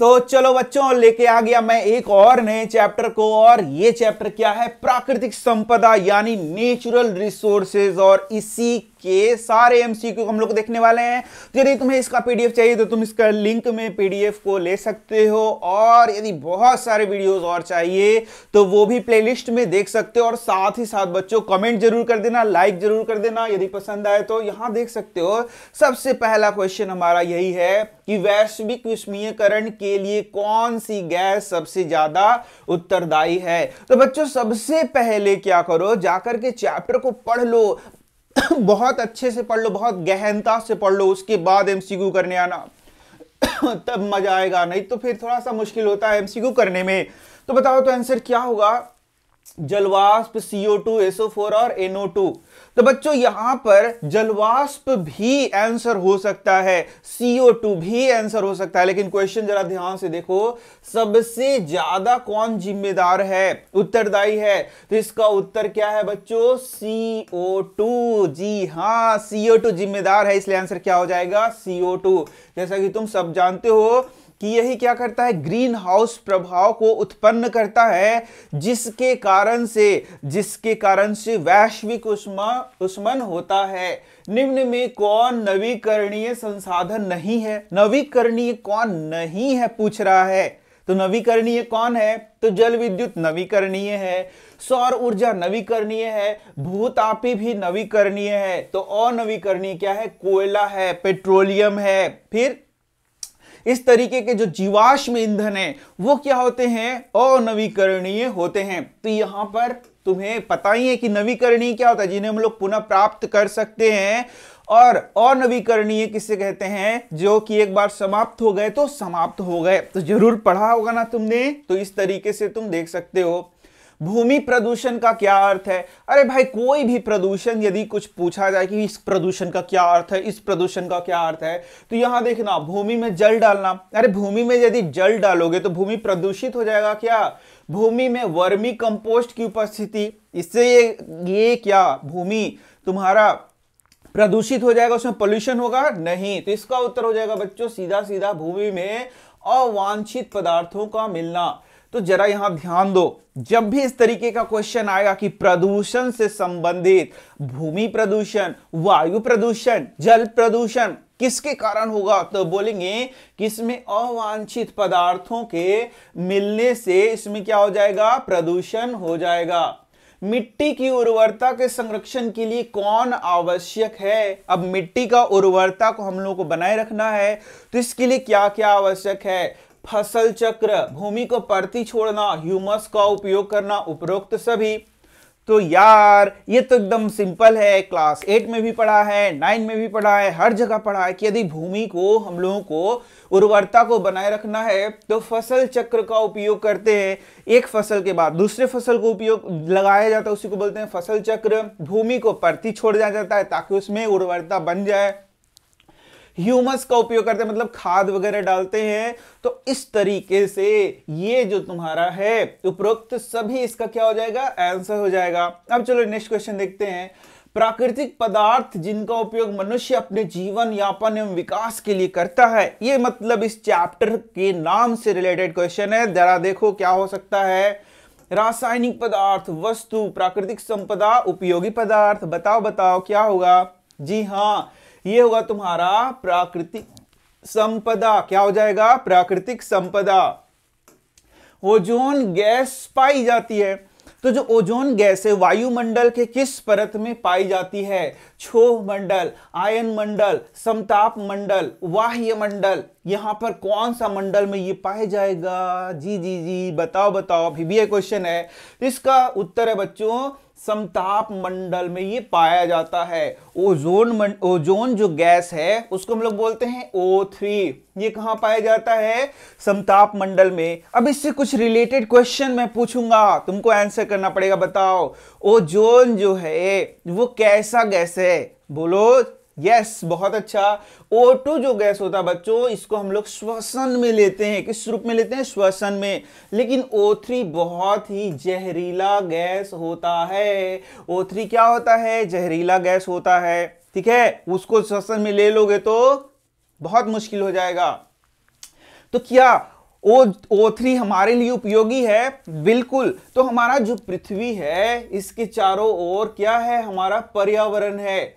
तो चलो बच्चों, लेके आ गया मैं एक और नए चैप्टर को। और ये चैप्टर क्या है? प्राकृतिक संपदा यानी नेचुरल रिसोर्सेज। और इसी के सारे एमसीक्यू हम लोग देखने वाले हैं। तो यदि तुम्हें इसका पीडीएफ चाहिए तो तुम इसका लिंक में पीडीएफ को ले सकते हो। और यदि बहुत सारे वीडियोस और चाहिए तो वो भी प्लेलिस्ट में देख सकते हो। और साथ ही साथ बच्चों कमेंट जरूर कर देना, लाइक जरूर कर देना यदि पसंद आए तो। यहां देख सकते हो सबसे पहला क्वेश्चन हमारा यही है कि वैश्विक उष्मीयकरण के लिए कौन सी गैस सबसे ज्यादा उत्तरदायी है। तो बच्चों सबसे पहले क्या करो, जाकर के चैप्टर को पढ़ लो, बहुत अच्छे से पढ़ लो, बहुत गहनता से पढ़ लो, उसके बाद एमसीक्यू करने आना तब मजा आएगा, नहीं तो फिर थोड़ा सा मुश्किल होता है एमसीक्यू करने में। तो बताओ तो आंसर क्या होगा? जलवाष्प CO2, SO4 और NO2। तो बच्चों यहां पर जलवाष्प भी आंसर हो सकता है, CO2 भी आंसर हो सकता है, लेकिन क्वेश्चन जरा ध्यान से देखो, सबसे ज्यादा कौन जिम्मेदार है, उत्तरदायी है? तो इसका उत्तर क्या है बच्चों? CO2। जी हां, CO2 जिम्मेदार है, इसलिए आंसर क्या हो जाएगा? CO2। जैसा कि तुम सब जानते हो कि यही क्या करता है? ग्रीन हाउस प्रभाव को उत्पन्न करता है, जिसके कारण से वैश्विक उष्मन होता है। निम्न में कौन नवीकरणीय संसाधन नहीं है? नवीकरणीय कौन नहीं है पूछ रहा है। तो नवीकरणीय कौन है? तो जल विद्युत नवीकरणीय है, सौर ऊर्जा नवीकरणीय है, भूतापी भी नवीकरणीय है। तो अनवीकरणीय क्या है? कोयला है, पेट्रोलियम है। फिर इस तरीके के जो जीवाश्म ईंधन है वो क्या होते हैं? अनवीकरणीय होते हैं। तो यहां पर तुम्हें पता ही है कि नवीकरणीय क्या होता है, जिन्हें हम लोग पुनः प्राप्त कर सकते हैं। और अनवीकरणीय किसे कहते हैं? जो कि एक बार समाप्त हो गए तो समाप्त हो गए। तो जरूर पढ़ा होगा ना तुमने। तो इस तरीके से तुम देख सकते हो। भूमि प्रदूषण का क्या अर्थ है? अरे भाई, कोई भी प्रदूषण यदि कुछ पूछा जाए कि इस प्रदूषण का क्या अर्थ है, इस प्रदूषण का क्या अर्थ है, तो यहां देखना, भूमि में जल डालना। अरे भूमि में यदि जल डालोगे तो भूमि प्रदूषित हो जाएगा क्या? भूमि में वर्मी कंपोस्ट की उपस्थिति, इससे ये क्या भूमि तुम्हारा प्रदूषित हो जाएगा, उसमें पोल्यूशन होगा? नहीं। तो इसका उत्तर हो जाएगा बच्चों सीधा सीधा भूमि में अवांछित पदार्थों का मिलना। तो जरा यहां ध्यान दो, जब भी इस तरीके का क्वेश्चन आएगा कि प्रदूषण से संबंधित भूमि प्रदूषण, वायु प्रदूषण, जल प्रदूषण किसके कारण होगा, तो बोलेंगे कि इसमें अवांछित पदार्थों के मिलने से इसमें क्या हो जाएगा? प्रदूषण हो जाएगा। मिट्टी की उर्वरता के संरक्षण के लिए कौन आवश्यक है? अब मिट्टी का उर्वरता को हम लोग को बनाए रखना है, तो इसके लिए क्या क्या आवश्यक है? फसल चक्र, भूमि को परती छोड़ना, ह्यूमस का उपयोग करना, उपरोक्त सभी। तो यार ये तो एकदम सिंपल है, क्लास 8 में भी पढ़ा है, 9 में भी पढ़ा है, हर जगह पढ़ा है कि यदि भूमि को हम लोगों को उर्वरता को बनाए रखना है तो फसल चक्र का उपयोग करते हैं। एक फसल के बाद दूसरे फसल को उपयोग लगाया जाता है, उसी को बोलते हैं फसल चक्र। भूमि को परती छोड़ दिया जाता है ताकि उसमें उर्वरता बन जाए। ह्यूमस का उपयोग करते हैं, मतलब खाद वगैरह डालते हैं। तो इस तरीके से ये जो तुम्हारा है उपरोक्त सभी, इसका क्या हो जाएगा? आंसर हो जाएगा। अब चलो नेक्स्ट क्वेश्चन देखते हैं। प्राकृतिक पदार्थ जिनका उपयोग मनुष्य अपने जीवन यापन एवं विकास के लिए करता है, ये मतलब इस चैप्टर के नाम से रिलेटेड क्वेश्चन है। जरा देखो क्या हो सकता है। रासायनिक पदार्थ, वस्तु, प्राकृतिक संपदा, उपयोगी पदार्थ। बताओ बताओ क्या होगा? जी हाँ, ये होगा तुम्हारा प्राकृतिक संपदा। क्या हो जाएगा? प्राकृतिक संपदा। ओजोन गैस पाई जाती है। तो जो ओजोन गैस है वायुमंडल के किस परत में पाई जाती है? क्षोभ मंडल, आयन मंडल, समताप मंडल, वाह्य मंडल। यहां पर कौन सा मंडल में ये पाया जाएगा? जी जी जी, बताओ बताओ। अभी भी ये क्वेश्चन है, तो इसका उत्तर है बच्चों समताप मंडल में ये पाया जाता है। ओजोन जो गैस है उसको हम लोग बोलते हैं O3। ये कहां पाया जाता है? समताप मंडल में। अब इससे कुछ रिलेटेड क्वेश्चन मैं पूछूंगा, तुमको आंसर करना पड़ेगा। बताओ ओजोन जो है वो कैसा गैस है? बोलो। यस, बहुत अच्छा। O2 जो गैस होता है बच्चों, इसको हम लोग श्वसन में लेते हैं। किस रूप में लेते हैं? श्वसन में। लेकिन O3 बहुत ही जहरीला गैस होता है। O3 क्या होता है? जहरीला गैस होता है। ठीक है, उसको श्वसन में ले लोगे तो बहुत मुश्किल हो जाएगा। तो क्या O3 हमारे लिए उपयोगी है, बिल्कुल। तो हमारा जो पृथ्वी है इसके चारों ओर क्या है, हमारा पर्यावरण है।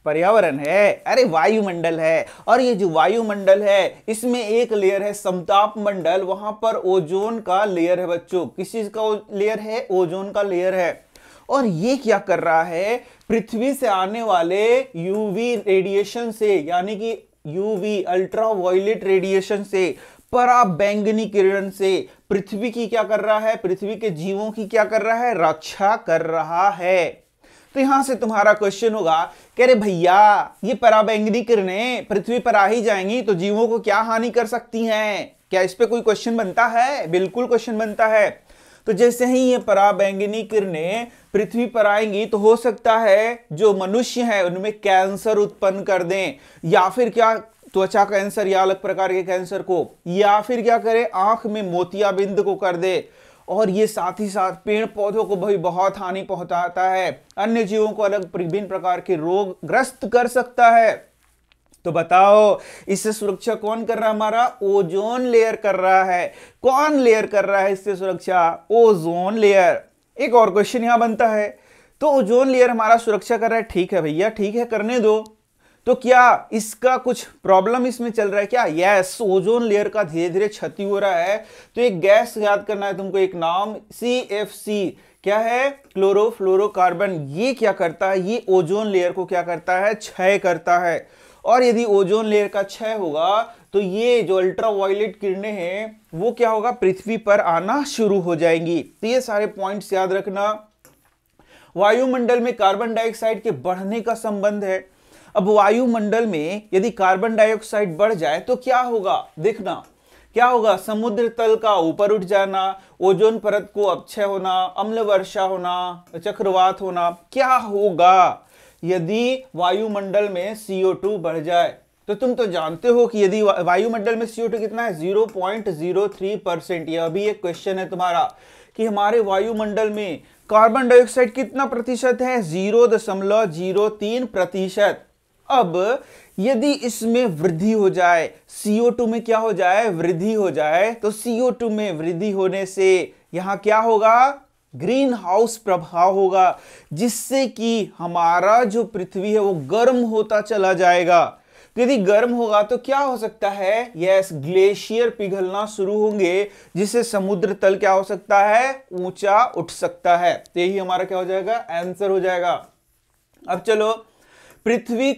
पर्यावरण है, अरे वायुमंडल है। और ये जो वायुमंडल है इसमें एक लेयर है समताप मंडल, वहां पर ओजोन का लेयर है बच्चों। किस चीज का लेयर है, ओजोन का लेयर है। और ये क्या कर रहा है, पृथ्वी से आने वाले यूवी रेडिएशन से, यानी कि यूवी अल्ट्रावायलेट रेडिएशन से, पराबैंगनी किरण से पृथ्वी की क्या कर रहा है, पृथ्वी के जीवों की क्या कर रहा है, रक्षा कर रहा है। तो यहां से तुम्हारा क्वेश्चन होगा कह रहे भैया ये पराबैंगनी किरणें पृथ्वी पर आ ही जाएंगी तो जीवों को क्या हानि कर सकती हैं, क्या इस पे कोई क्वेश्चन बनता है? बिल्कुल क्वेश्चन बनता है। तो जैसे ही ये पराबैंगनी किरणें पृथ्वी पर आएंगी तो हो सकता है जो मनुष्य है उनमें कैंसर उत्पन्न कर दें, या फिर क्या त्वचा कैंसर या अलग प्रकार के कैंसर को, या फिर क्या करे आंख में मोतियाबिंद को कर दे। और ये साथ ही साथ पेड़ पौधों को भी बहुत हानि पहुंचाता है, अन्य जीवों को अलग विभिन्न प्रकार के रोग ग्रस्त कर सकता है। तो बताओ इससे सुरक्षा कौन कर रहा है, हमारा ओजोन लेयर कर रहा है। कौन लेयर कर रहा है इससे सुरक्षा, ओजोन लेयर। एक और क्वेश्चन यहां बनता है, तो ओजोन लेयर हमारा सुरक्षा कर रहा है, ठीक है भैया, ठीक है करने दो, तो क्या इसका कुछ प्रॉब्लम इसमें चल रहा है क्या? यस, ओजोन लेयर का धीरे धीरे क्षति हो रहा है। तो एक गैस याद करना है तुमको, एक नाम CFC, क्या है, क्लोरोफ्लोरोकार्बन। ये क्या करता है, ये ओजोन लेयर को क्या करता है, क्षय करता है। और यदि ओजोन लेयर का क्षय होगा तो ये जो अल्ट्रावायलेट किरणें हैं वो क्या होगा, पृथ्वी पर आना शुरू हो जाएंगी। तो ये सारे पॉइंट्स याद रखना। वायुमंडल में कार्बन डाइऑक्साइड के बढ़ने का संबंध है। अब वायुमंडल में यदि कार्बन डाइऑक्साइड बढ़ जाए तो क्या होगा, देखना क्या होगा, समुद्र तल का ऊपर उठ जाना, ओजोन परत को अपक्षय होना, अम्ल वर्षा होना, चक्रवात होना। क्या होगा यदि वायुमंडल में CO2 बढ़ जाए? तो तुम तो जानते हो कि यदि वायुमंडल में CO2 कितना है, 0.03%। यह भी एक क्वेश्चन है तुम्हारा कि हमारे वायुमंडल में कार्बन डाइऑक्साइड कितना प्रतिशत है, 0.03%। अब यदि इसमें वृद्धि हो जाए, CO2 में क्या हो जाए, वृद्धि हो जाए, तो CO2 में वृद्धि होने से यहां क्या होगा, ग्रीन हाउस प्रभाव होगा, जिससे कि हमारा जो पृथ्वी है वो गर्म होता चला जाएगा। तो यदि गर्म होगा तो क्या हो सकता है, यस, ग्लेशियर पिघलना शुरू होंगे, जिससे समुद्र तल क्या हो सकता है, ऊंचा उठ सकता है। तो यही हमारा क्या हो जाएगा, आंसर हो जाएगा। अब चलो, पृथ्वी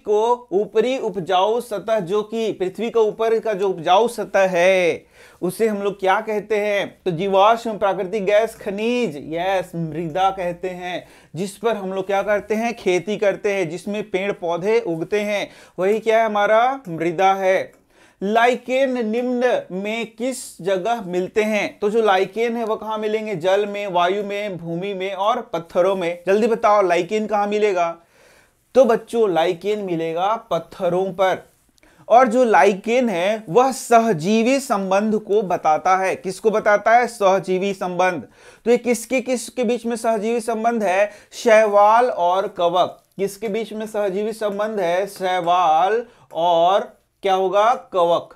को ऊपरी उपजाऊ सतह, जो कि पृथ्वी का ऊपर का जो उपजाऊ सतह है उसे हम लोग क्या कहते हैं, तो जीवाश्म प्राकृतिक गैस खनिज, यस, मृदा कहते हैं, जिस पर हम लोग क्या करते हैं, खेती करते हैं, जिसमें पेड़ पौधे उगते हैं, वही क्या है, हमारा मृदा है। लाइकेन निम्न में किस जगह मिलते हैं? तो जो लाइकेन है वो कहां मिलेंगे, जल में, वायु में, भूमि में और पत्थरों में। जल्दी बताओ लाइकेन कहां मिलेगा? तो बच्चों लाइकेन मिलेगा पत्थरों पर। और जो लाइकेन है वह सहजीवी संबंध को बताता है। किसको बताता है, सहजीवी संबंध। तो ये किसके बीच में सहजीवी संबंध है, शैवाल और कवक। किसके बीच में सहजीवी संबंध है, शैवाल और क्या होगा, कवक।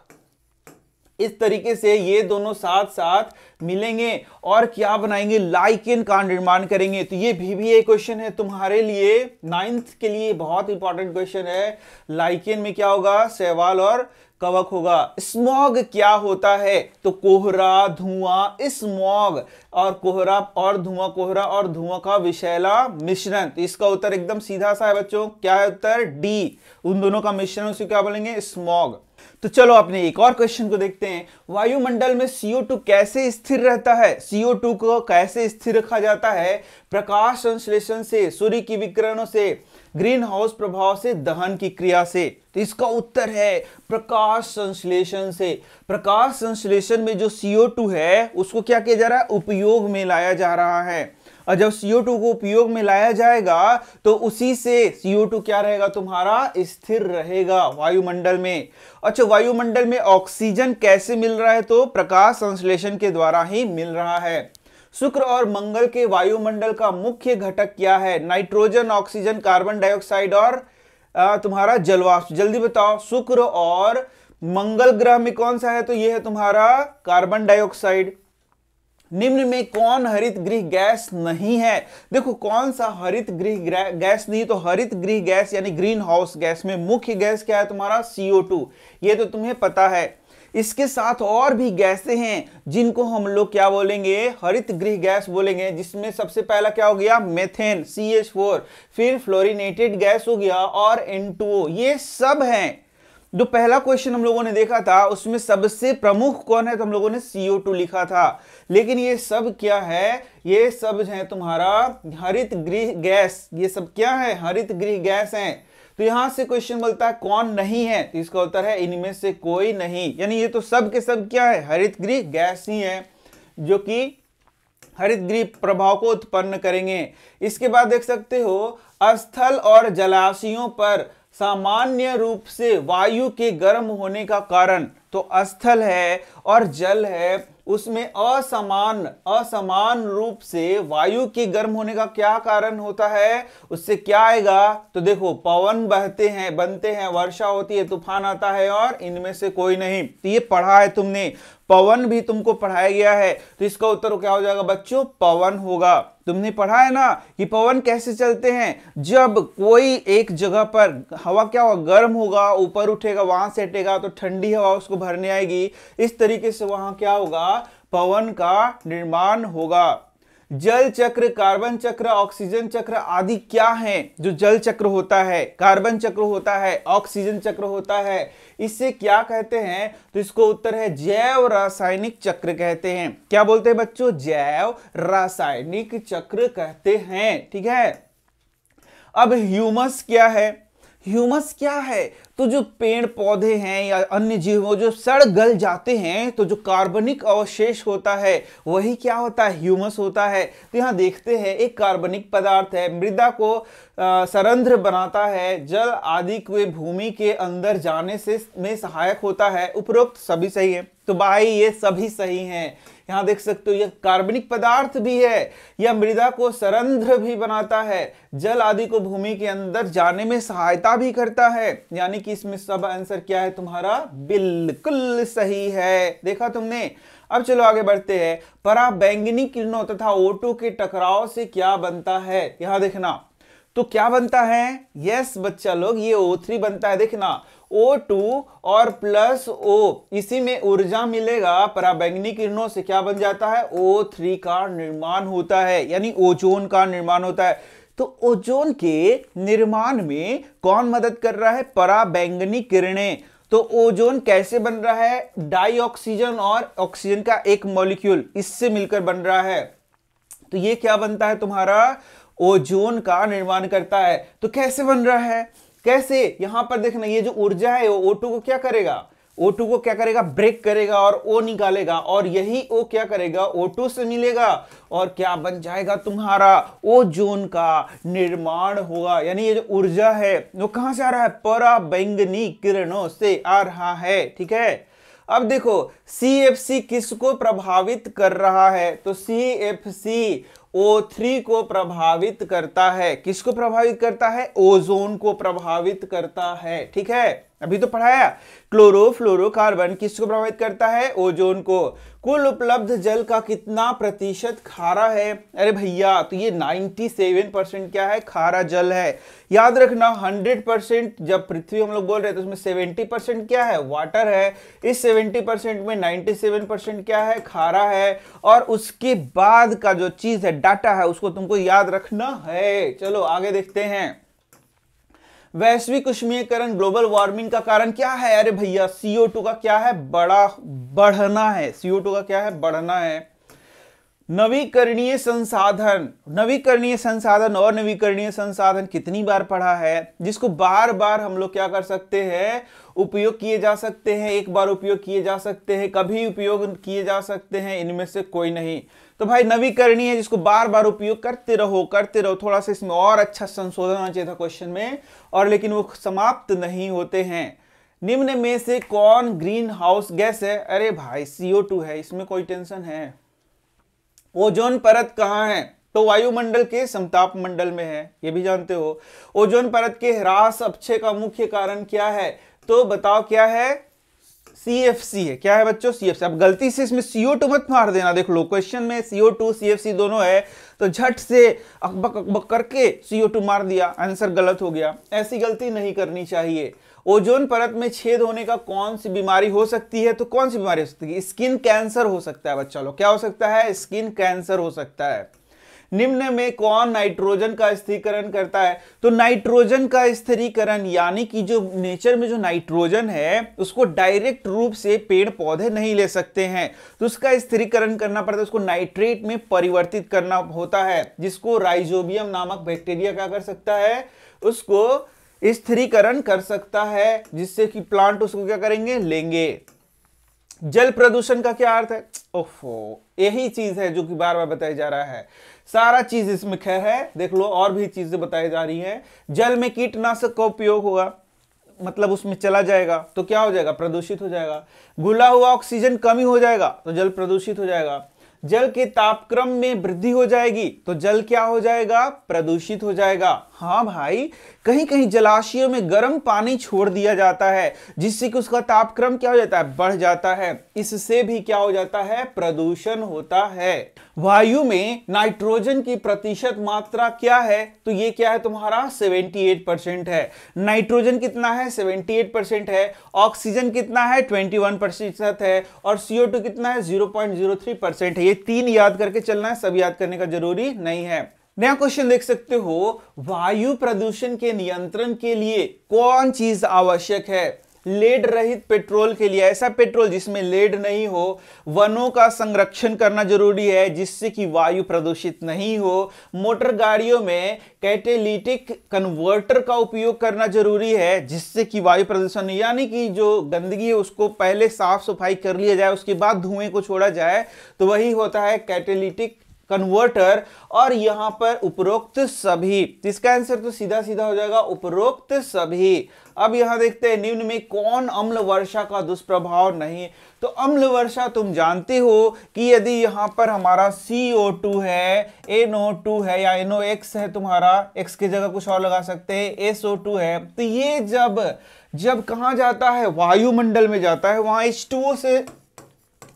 इस तरीके से ये दोनों साथ साथ मिलेंगे और क्या बनाएंगे, लाइकेन का निर्माण करेंगे। तो ये भी एक क्वेश्चन है तुम्हारे लिए, 9th के लिए बहुत इंपॉर्टेंट क्वेश्चन है। लाइकेन में क्या होगा, शैवाल और कवक होगा। स्मॉग क्या होता है, तो कोहरा, धुआं, स्मॉग और कोहरा और धुआं, कोहरा और धुआं का विषैला मिश्रण। तो इसका उत्तर एकदम सीधा सा है बच्चों, क्या है उत्तर, डी। उन दोनों का मिश्रण उसे क्या बोलेंगे, स्मॉग। तो चलो अपने एक और क्वेश्चन को देखते हैं। वायुमंडल में CO2 कैसे स्थिर रहता है? CO2 को कैसे स्थिर रखा जाता है? प्रकाश संश्लेषण से, सूर्य की विकिरणों से, ग्रीन हाउस प्रभाव से, दहन की क्रिया से। तो इसका उत्तर है प्रकाश संश्लेषण से। प्रकाश संश्लेषण में जो CO2 है उसको क्या किया जा रहा है, उपयोग में लाया जा रहा है। और जब CO2 को उपयोग में लाया जाएगा तो उसी से CO2 क्या रहेगा, तुम्हारा स्थिर रहेगा वायुमंडल में। अच्छा, वायुमंडल में ऑक्सीजन कैसे मिल रहा है, तो प्रकाश संश्लेषण के द्वारा ही मिल रहा है। शुक्र और मंगल के वायुमंडल का मुख्य घटक क्या है, नाइट्रोजन, ऑक्सीजन, कार्बन डाइऑक्साइड और तुम्हारा जलवाष्प। जल्दी बताओ, शुक्र और मंगल ग्रह में कौन सा है, तो ये है तुम्हारा कार्बन डाइऑक्साइड। निम्न में कौन हरित गृह गैस नहीं है? देखो कौन सा हरित गृह गैस नहीं, तो हरित गृह गैस यानी ग्रीन हाउस गैस में मुख्य गैस क्या है तुम्हारा? CO2। ये तो तुम्हें पता है। इसके साथ और भी गैसें हैं जिनको हम लोग क्या बोलेंगे? हरित गृह गैस बोलेंगे, जिसमें सबसे पहला क्या हो गया? मेथेन CH4, फिर फ्लोरिनेटेड गैस हो गया और N2O। ये सब हैं। जो पहला क्वेश्चन हम लोगों ने देखा था उसमें सबसे प्रमुख कौन है, तो हम लोगों ने CO2 लिखा था। लेकिन ये सब क्या है? ये सब है तुम्हारा हरित गृह गैस। ये सब क्या है? हरित गृह गैस हैं। तो यहां से क्वेश्चन बोलता है कौन नहीं है, तो इसका उत्तर है इनमें से कोई नहीं। यानी ये तो सब के सब क्या है? हरित गृह गैस ही है, जो कि हरित गृह प्रभाव को उत्पन्न करेंगे। इसके बाद देख सकते हो स्थल और जलाशयों पर सामान्य रूप से वायु के गर्म होने का कारण, तो स्थल है और जल है उसमें असमान रूप से वायु के गर्म होने का क्या कारण होता है? उससे क्या आएगा? तो देखो पवन बनते हैं, वर्षा होती है, तूफान आता है, और इनमें से कोई नहीं। तो ये पढ़ा है तुमने, पवन भी तुमको पढ़ाया गया है, तो इसका उत्तर क्या हो जाएगा बच्चों? पवन होगा। तुमने पढ़ा है ना कि पवन कैसे चलते हैं? जब कोई एक जगह पर हवा क्या होगा? गर्म होगा, ऊपर उठेगा, वहां से हटेगा तो ठंडी हवा उसको भरने आएगी। इस तरीके से वहां क्या होगा? पवन का निर्माण होगा। जल चक्र, कार्बन चक्र, ऑक्सीजन चक्र आदि क्या हैं? जो जल चक्र होता है, कार्बन चक्र होता है, ऑक्सीजन चक्र होता है, इससे क्या कहते हैं? तो इसको उत्तर है जैव रासायनिक चक्र कहते हैं। क्या बोलते हैं बच्चों? जैव रासायनिक चक्र कहते हैं। ठीक है। अब ह्यूमस क्या है? ह्यूमस क्या है? तो जो पेड़ पौधे हैं या अन्य जीव जो सड़ गल जाते हैं, तो जो कार्बनिक अवशेष होता है वही क्या होता है? ह्यूमस होता है। तो यहाँ देखते हैं एक कार्बनिक पदार्थ है, मृदा को सरंध्र बनाता है, जल आदि के भूमि के अंदर जाने से में सहायक होता है। उपरोक्त सभी सही है। तो भाई ये सभी सही हैं। यहाँ देख सकते हो ये कार्बनिक पदार्थ भी है, यह मृदा को सरंध्र भी बनाता है, जल आदि को भूमि के अंदर जाने में सहायता भी करता है। यानी कि इसमें सब आंसर क्या है तुम्हारा? बिल्कुल सही है। देखा तुमने। अब चलो आगे बढ़ते हैं। पराबैंगनी किरणों तथा O2 के टकराव से क्या बनता है? यहां देखना, तो क्या बनता है? यस बच्चा लोग, ये O3 बनता है। देखना O2 और प्लस O, इसी में ऊर्जा मिलेगा। पराबैंगनी किरणों से क्या बन जाता है? O3 का निर्माण होता है, यानी ओजोन का निर्माण होता है। तो ओजोन के निर्माण में कौन मदद कर रहा है? पराबैंगनी किरणें। तो ओजोन कैसे बन रहा है? डाइऑक्सीजन और ऑक्सीजन का एक मॉलिक्यूल इससे मिलकर बन रहा है। तो ये क्या बनता है तुम्हारा? ओजोन का निर्माण करता है। तो कैसे बन रहा है? कैसे? यहां पर देखना, ये जो ऊर्जा है वो O2 को क्या करेगा? O2 को क्या करेगा? ब्रेक करेगा और O निकालेगा, और यही O क्या करेगा? O2 से मिलेगा और क्या बन जाएगा तुम्हारा? ओजोन का निर्माण होगा। यानी ये जो ऊर्जा है वो कहां से आ रहा है? पराबैंगनी किरणों से आ रहा है। ठीक है। अब देखो CFC किसको प्रभावित कर रहा है? तो CFC O3 को प्रभावित करता है। किसको प्रभावित करता है? ओजोन को प्रभावित करता है। ठीक है, अभी तो पढ़ाया। क्लोरोफ्लोरोकार्बन किसको प्रभावित करता है? ओजोन को। कुल उपलब्ध जल का कितना प्रतिशत खारा है? अरे भैया, तो ये 97% क्या है? खारा जल है। याद रखना 100% जब पृथ्वी हम लोग बोल रहे हैं तो उसमें 70% क्या है? वाटर है। इस 70% में 97% क्या है? खारा है। और उसके बाद का जो चीज है, डाटा है, उसको तुमको याद रखना है। चलो आगे देखते हैं। वैश्विक उष्मीकरण, ग्लोबल वार्मिंग का कारण क्या है? अरे भैया CO2 का क्या है? बढ़ना है। CO2 का क्या है? बढ़ना है। नवीकरणीय संसाधन, और नवीकरणीय संसाधन कितनी बार पढ़ा है? जिसको बार बार हम लोग क्या कर सकते हैं? उपयोग किए जा सकते हैं। एक बार उपयोग किए जा सकते हैं, कभी उपयोग किए जा सकते हैं, इनमें से कोई नहीं। तो भाई नवीकरणीय है, जिसको बार बार उपयोग करते रहो। थोड़ा सा इसमें और अच्छा संशोधन होना चाहिए था क्वेश्चन में, और लेकिन वो समाप्त नहीं होते हैं। निम्न में से कौन ग्रीन हाउस गैस है? अरे भाई CO2 है, इसमें कोई टेंशन है। ओजोन परत कहाँ है? तो वायुमंडल के समताप मंडल में है, ये भी जानते हो। ओजोन परत के ह्रास अपक्षय का मुख्य कारण क्या है? तो बताओ क्या है? CFC है। क्या है बच्चों? CFC। अब गलती से इसमें CO2 मत मार देना। देख लो क्वेश्चन में CO2 CFC दोनों है, तो झट से अकबक अकबक करके CO2 मार दिया, आंसर गलत हो गया। ऐसी गलती नहीं करनी चाहिए। ओजोन परत में छेद होने का कौन सी बीमारी हो सकती है? तो कौन सी बीमारी हो सकती है? स्किन कैंसर हो सकता है बच्चा लोग। क्या हो सकता है? स्किन कैंसर हो सकता है। निम्न में कौन नाइट्रोजन का स्थिरीकरण करता है? तो नाइट्रोजन का स्थिरीकरण यानी कि जो नेचर में जो नाइट्रोजन है उसको डायरेक्ट रूप से पेड़ पौधे नहीं ले सकते हैं, तो उसका स्थिरीकरण करना पड़ता है, उसको नाइट्रेट में परिवर्तित करना होता है, जिसको राइजोबियम नामक बैक्टीरिया क्या कर सकता है? उसको स्थिरीकरण कर सकता है, जिससे कि प्लांट उसको क्या करेंगे? लेंगे। जल प्रदूषण का क्या अर्थ है? ओफो, यही चीज है जो कि बार बार बताया जा रहा है। सारा चीज इसमें खैर है, देख लो और भी चीजें बताई जा रही हैं। जल में कीटनाशक का उपयोग होगा, मतलब उसमें चला जाएगा तो क्या हो जाएगा? प्रदूषित हो जाएगा। घुला हुआ ऑक्सीजन कमी हो जाएगा तो जल प्रदूषित हो जाएगा। जल के तापक्रम में वृद्धि हो जाएगी तो जल क्या हो जाएगा? प्रदूषित हो जाएगा। हाँ भाई, कहीं कहीं जलाशयों में गर्म पानी छोड़ दिया जाता है, जिससे कि उसका तापक्रम क्या हो जाता है? बढ़ जाता है। इससे भी क्या हो जाता है? प्रदूषण होता है। वायु में नाइट्रोजन की प्रतिशत मात्रा क्या है? तो ये क्या है तुम्हारा? 78% है। नाइट्रोजन कितना है? 78% है। ऑक्सीजन कितना है? 21% है। और CO2 कितना है? 0.03% है। ये तीन याद करके चलना है, सब याद करने का जरूरी नहीं है। नया क्वेश्चन देख सकते हो, वायु प्रदूषण के नियंत्रण के लिए कौन चीज आवश्यक है? लेड रहित पेट्रोल के लिए, ऐसा पेट्रोल जिसमें लेड नहीं हो। वनों का संरक्षण करना जरूरी है, जिससे कि वायु प्रदूषित नहीं हो। मोटर गाड़ियों में कैटेलिटिक कन्वर्टर का उपयोग करना जरूरी है, जिससे कि वायु प्रदूषण यानी कि जो गंदगी है उसको पहले साफ सफाई कर लिया जाए, उसके बाद धुएं को छोड़ा जाए, तो वही होता है कैटेलिटिक कन्वर्टर। और यहां पर उपरोक्त सभी, इसका आंसर तो सीधा सीधा हो जाएगा उपरोक्त सभी। अब यहां देखते हैं निम्न में कौन अम्ल वर्षा का दुष्प्रभाव नहीं? तो अम्ल वर्षा तुम जानते हो कि यदि यहां पर हमारा CO2 है, NO2 है या NOx है, तुम्हारा x की जगह कुछ और लगा सकते हैं, SO2 है, तो ये जब कहां जाता है? वायुमंडल में जाता है, वहां H2O से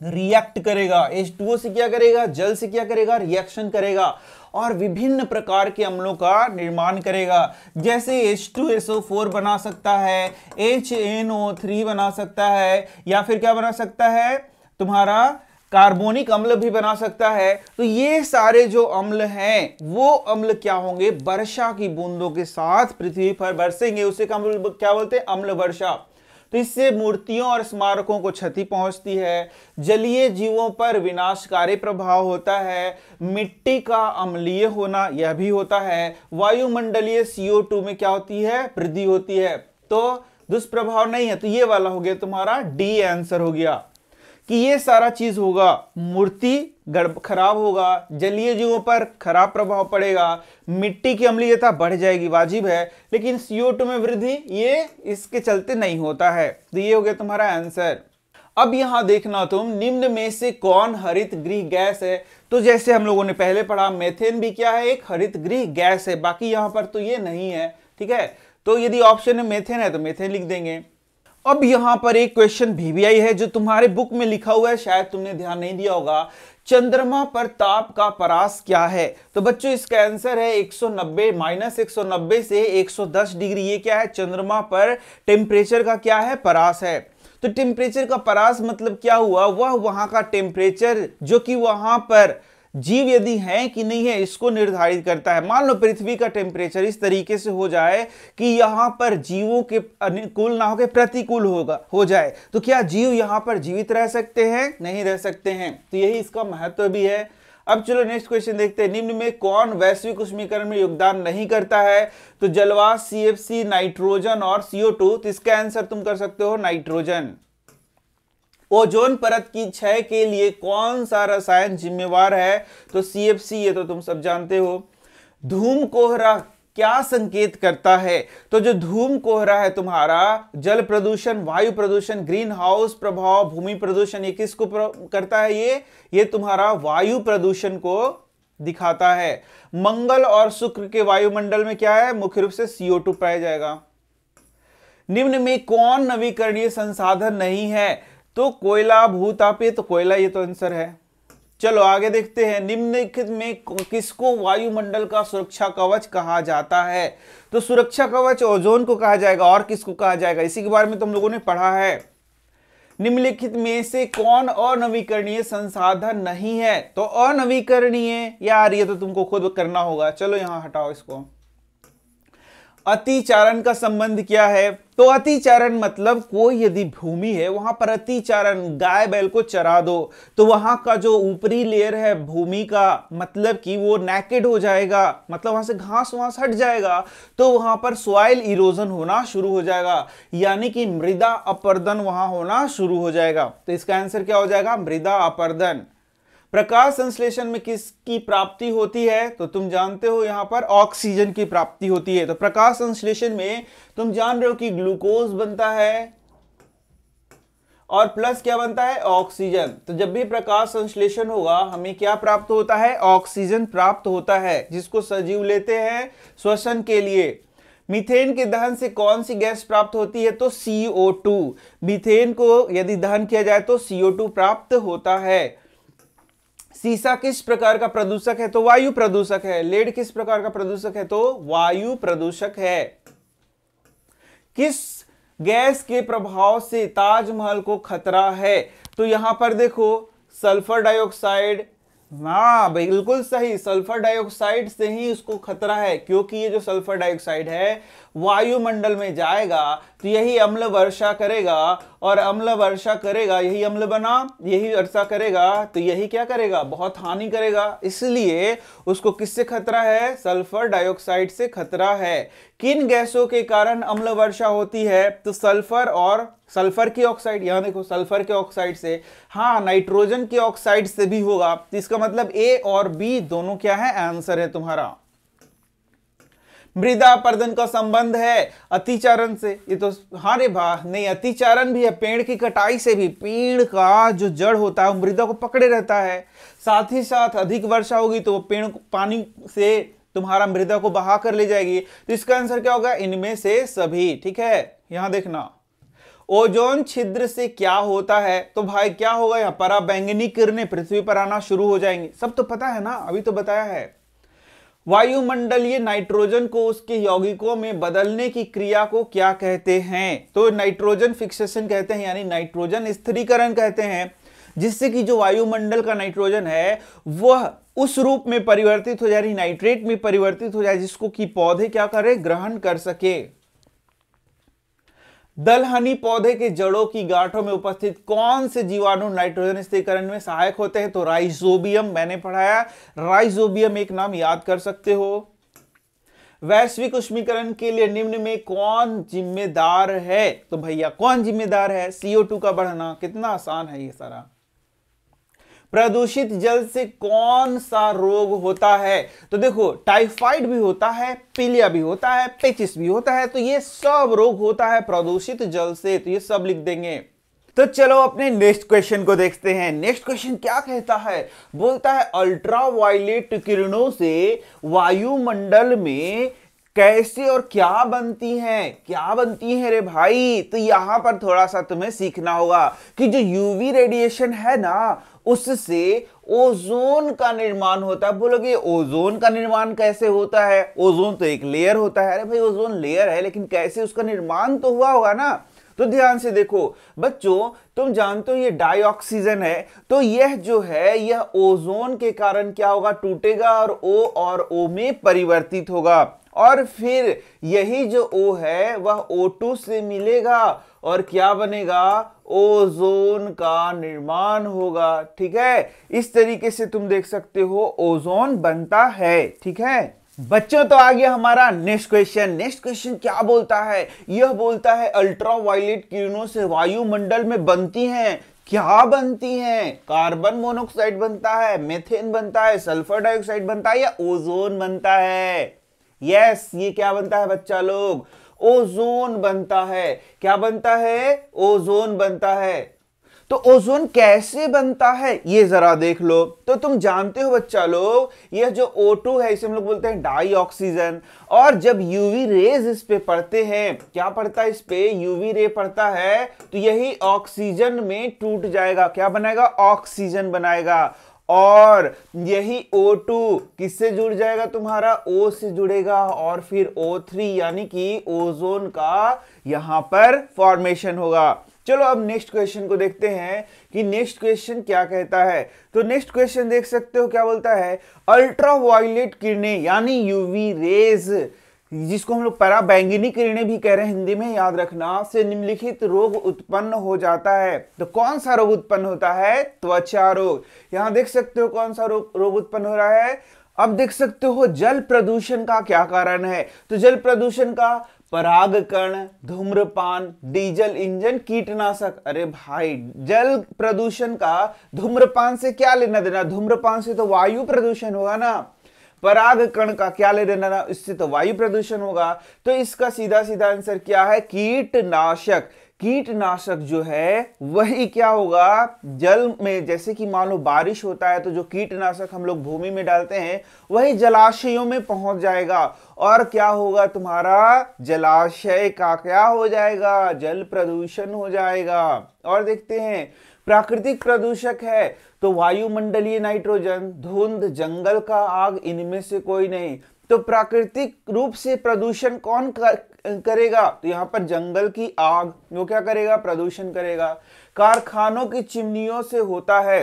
रिएक्ट करेगा। H2O से क्या करेगा? जल से क्या करेगा? रिएक्शन करेगा और विभिन्न प्रकार के अम्लों का निर्माण करेगा। जैसे H2SO4 बना सकता है, HNO3 बना सकता है, या फिर क्या बना सकता है? तुम्हारा कार्बोनिक अम्ल भी बना सकता है। तो ये सारे जो अम्ल हैं वो अम्ल क्या होंगे? वर्षा की बूंदों के साथ पृथ्वी पर बरसेंगे, उसे क्या बोलते हैं? अम्ल वर्षा। तो इससे मूर्तियों और स्मारकों को क्षति पहुंचती है। जलीय जीवों पर विनाशकारी प्रभाव होता है। मिट्टी का अम्लीय होना यह भी होता है। वायुमंडलीय CO2 में क्या होती है? वृद्धि होती है। तो दुष्प्रभाव नहीं है, तो ये वाला हो गया तुम्हारा डी आंसर हो गया कि ये सारा चीज होगा। मूर्ति खराब होगा, जलीय जीवों पर खराब प्रभाव पड़ेगा, मिट्टी की अम्लीयता बढ़ जाएगी, वाजिब है, लेकिन CO2 में वृद्धि ये इसके चलते नहीं होता है। तो ये हो गया तुम्हारा आंसर। अब यहां देखना तुम, निम्न में से कौन हरित गृह गैस है? तो जैसे हम लोगों ने पहले पढ़ा, मेथेन भी क्या है? एक हरित गृह गैस है। बाकी यहां पर तो ये नहीं है, ठीक है। तो यदि ऑप्शन में मेथेन है तो मेथेन लिख देंगे। अब यहां पर एक क्वेश्चन VVI है जो तुम्हारे बुक में लिखा हुआ है, शायद तुमने ध्यान नहीं दिया होगा। चंद्रमा पर ताप का परास क्या है? तो बच्चों इसका आंसर है 190 -190 से 110 डिग्री। ये क्या है? चंद्रमा पर टेम्परेचर का क्या है? परास है। तो टेम्परेचर का परास मतलब क्या हुआ? वह वहां का टेम्परेचर जो कि वहां पर जीव यदि है कि नहीं है इसको निर्धारित करता है। मान लो पृथ्वी का टेम्परेचर इस तरीके से हो जाए कि यहां पर जीवों के अनुकूल ना होकर प्रतिकूल हो जाए, तो क्या जीव यहां पर जीवित रह सकते हैं? नहीं रह सकते हैं। तो यही इसका महत्व भी है। अब चलो नेक्स्ट क्वेश्चन देखते हैं। निम्न में कौन वैश्विक उष्मीकरण में योगदान नहीं करता है? तो जलवाष्प, CFC, नाइट्रोजन और CO2। तो इसका आंसर तुम कर सकते हो नाइट्रोजन। ओजोन परत की क्षय के लिए कौन सा रसायन जिम्मेवार है? तो CFC, ये तो तुम सब जानते हो। धूम कोहरा क्या संकेत करता है? तो जो धूम कोहरा है तुम्हारा, जल प्रदूषण, वायु प्रदूषण, ग्रीन हाउस प्रभाव, भूमि प्रदूषण, ये किसको करता है? ये तुम्हारा वायु प्रदूषण को दिखाता है। मंगल और शुक्र के वायुमंडल में क्या है? मुख्य रूप से CO2 पाया जाएगा। निम्न में कौन नवीकरणीय संसाधन नहीं है? तो कोयला, भूतापीय, तो कोयला, ये तो आंसर है। चलो आगे देखते हैं, निम्नलिखित में किसको वायुमंडल का सुरक्षा कवच कहा जाता है? तो सुरक्षा कवच ओजोन को कहा जाएगा, और किसको कहा जाएगा इसी के बारे में तुम लोगों ने पढ़ा है। निम्नलिखित में से कौन अनवीकरणीय संसाधन नहीं है? तो अनवीकरणीय, यार ये तो तुमको खुद करना होगा, चलो यहां हटाओ इसको। अतिचारण का संबंध क्या है? तो अतिचारण मतलब कोई यदि भूमि है वहां पर अतिचारण, गाय बैल को चरा दो, तो वहां का जो ऊपरी लेयर है भूमि का, मतलब कि वो नेकेड हो जाएगा, मतलब वहां से घास वास हट जाएगा, तो वहां पर सॉइल इरोजन होना शुरू हो जाएगा, यानी कि मृदा अपरदन वहां होना शुरू हो जाएगा। तो इसका आंसर क्या हो जाएगा? मृदा अपरदन। प्रकाश संश्लेषण में किसकी प्राप्ति होती है? तो तुम जानते हो यहां पर ऑक्सीजन की प्राप्ति होती है। तो प्रकाश संश्लेषण में तुम जान रहे हो कि ग्लूकोज बनता है और प्लस क्या बनता है? ऑक्सीजन। तो जब भी प्रकाश संश्लेषण होगा हमें क्या प्राप्त होता है? ऑक्सीजन प्राप्त होता है, जिसको सजीव लेते हैं श्वसन के लिए। मीथेन के दहन से कौन सी गैस प्राप्त होती है? तो CO2। मीथेन को यदि दहन किया जाए तो CO2 प्राप्त होता है। सीसा किस प्रकार का प्रदूषक है? तो वायु प्रदूषक है। लेड किस प्रकार का प्रदूषक है? तो वायु प्रदूषक है। किस गैस के प्रभाव से ताजमहल को खतरा है? तो यहां पर देखो सल्फर डाइऑक्साइड, हाँ बिल्कुल सही, सल्फर डाइऑक्साइड से ही उसको खतरा है, क्योंकि ये जो सल्फर डाइऑक्साइड है वायुमंडल में जाएगा तो यही अम्ल वर्षा करेगा, और अम्ल वर्षा करेगा, यही अम्ल बना, यही वर्षा करेगा, तो यही क्या करेगा? बहुत हानि करेगा। इसलिए उसको किससे खतरा है? सल्फर डाइऑक्साइड से खतरा है। किन गैसों के कारण अम्ल वर्षा होती है? तो सल्फर और सल्फर की ऑक्साइड, यहां देखो सल्फर के ऑक्साइड से, हाँ नाइट्रोजन के ऑक्साइड से भी होगा। तो इसका मतलब ए और बी दोनों क्या है? आंसर है तुम्हारा। मृदा अपरदन का संबंध है अतिचारण से, ये तो हाँ रे वाह, नहीं अतिचारण भी है, पेड़ की कटाई से भी। पेड़ का जो जड़ होता है मृदा को पकड़े रहता है, साथ ही साथ अधिक वर्षा होगी तो पेड़ पानी से तुम्हारा मृदा को बहा कर ले जाएगी। तो इसका आंसर क्या होगा? इनमें से सभी। ठीक है, यहां देखना, ओजोन छिद्र से क्या होता है? तो भाई क्या होगा? यहाँ पराबैंगनी किरणें पृथ्वी पर आना शुरू हो जाएंगी, सब तो पता है ना, अभी तो बताया है। वायुमंडलीय नाइट्रोजन को उसके यौगिकों में बदलने की क्रिया को क्या कहते हैं? तो नाइट्रोजन फिक्सेशन कहते हैं, यानी नाइट्रोजन स्थिरीकरण कहते हैं, जिससे कि जो वायुमंडल का नाइट्रोजन है वह उस रूप में परिवर्तित हो जाए, यानी नाइट्रेट में परिवर्तित हो जाए, जिसको कि पौधे क्या करे? ग्रहण कर सके। दलहनी पौधे के जड़ों की गांठों में उपस्थित कौन से जीवाणु नाइट्रोजन स्थिरीकरण में सहायक होते हैं? तो राइजोबियम, मैंने पढ़ाया, राइजोबियम एक नाम याद कर सकते हो। वैश्विक उष्मीकरण के लिए निम्न में कौन जिम्मेदार है? तो भैया कौन जिम्मेदार है? CO2 का बढ़ना। कितना आसान है ये सारा। प्रदूषित जल से कौन सा रोग होता है? तो देखो टाइफाइड भी होता है, पीलिया भी होता है, पेचिस भी होता है, तो ये सब रोग होता है प्रदूषित जल से, तो ये सब लिख देंगे। तो चलो अपने नेक्स्ट क्वेश्चन को देखते हैं। नेक्स्ट क्वेश्चन क्या कहता है? बोलता है अल्ट्रावायलेट किरणों से वायुमंडल में कैसे और क्या बनती हैं? क्या बनती हैं रे भाई? तो यहां पर थोड़ा सा तुम्हें सीखना होगा कि जो यूवी रेडिएशन है ना, उससे ओजोन का निर्माण होता है। बोलोगे ओजोन का निर्माण कैसे होता है? ओजोन तो एक लेयर होता है। अरे भाई ओजोन लेयर है, लेकिन कैसे उसका निर्माण तो हुआ होगा ना। तो ध्यान से देखो बच्चों, तुम जानते हो ये डाइऑक्सीजन है, तो यह जो है यह ओजोन के कारण क्या होगा? टूटेगा और O में परिवर्तित होगा, और फिर यही जो O है वह O2 से मिलेगा और क्या बनेगा? ओजोन का निर्माण होगा। ठीक है, इस तरीके से तुम देख सकते हो ओजोन बनता है। ठीक है बच्चों, तो आ गया हमारा नेक्स्ट क्वेश्चन। नेक्स्ट क्वेश्चन क्या बोलता है? यह बोलता है अल्ट्रावायलेट किरणों से वायुमंडल में बनती हैं, क्या बनती हैं? कार्बन मोनोऑक्साइड बनता है, मीथेन बनता है, सल्फर डाइऑक्साइड बनता है, या ओजोन बनता है? यस, ये क्या बनता है बच्चा लोग? ओजोन बनता है। क्या बनता है? ओजोन बनता है। तो ओजोन कैसे बनता है ये जरा देख लो। तो तुम जानते हो बच्चा लोग, यह जो O2 है इसे हम लोग बोलते हैं डाई ऑक्सीजन, और जब यूवी रेज इस पे पड़ते हैं, क्या पड़ता है इस पे, यूवी रे पड़ता है, तो यही ऑक्सीजन में टूट जाएगा, क्या बनाएगा, ऑक्सीजन बनाएगा। और यही O2 किससे जुड़ जाएगा, तुम्हारा O से जुड़ेगा, और फिर O3 यानी कि ओजोन का यहां पर फॉर्मेशन होगा। चलो अब नेक्स्ट क्वेश्चन को देखते हैं कि नेक्स्ट क्वेश्चन क्या कहता है। तो नेक्स्ट क्वेश्चन देख सकते हो क्या बोलता है, अल्ट्रावायलेट किरणें यानी यूवी रेज, जिसको हम लोग पराबैंगनी किरणें भी कह रहे हैं हिंदी में, याद रखना, से निम्नलिखित रोग उत्पन्न हो जाता है। तो कौन सा रोग उत्पन्न होता है, त्वचा रोग। यहां देख सकते हो कौन सा रोग उत्पन्न हो रहा है। अब देख सकते हो जल प्रदूषण का क्या कारण है। तो जल प्रदूषण का परागकण, धूम्रपान, डीजल इंजन, कीटनाशक। अरे भाई, जल प्रदूषण का धूम्रपान से क्या लेना देना, धूम्रपान से तो वायु प्रदूषण होगा ना। परागकण का क्या लेना देना, इससे तो वायु प्रदूषण होगा। तो इसका सीधा सीधा आंसर क्या है, कीटनाशक। कीटनाशक जो है वही क्या होगा, जल में, जैसे कि मान लो बारिश होता है तो जो कीटनाशक हम लोग भूमि में डालते हैं वही जलाशयों में पहुंच जाएगा, और क्या होगा, तुम्हारा जलाशय का क्या हो जाएगा, जल प्रदूषण हो जाएगा। और देखते हैं प्राकृतिक प्रदूषक है तो वायुमंडलीय नाइट्रोजन, धुंध, जंगल का आग, इनमें से कोई नहीं। तो प्राकृतिक रूप से प्रदूषण कौन करेगा, तो यहां पर जंगल की आग, वो क्या करेगा, प्रदूषण करेगा। कारखानों की चिमनियों से होता है।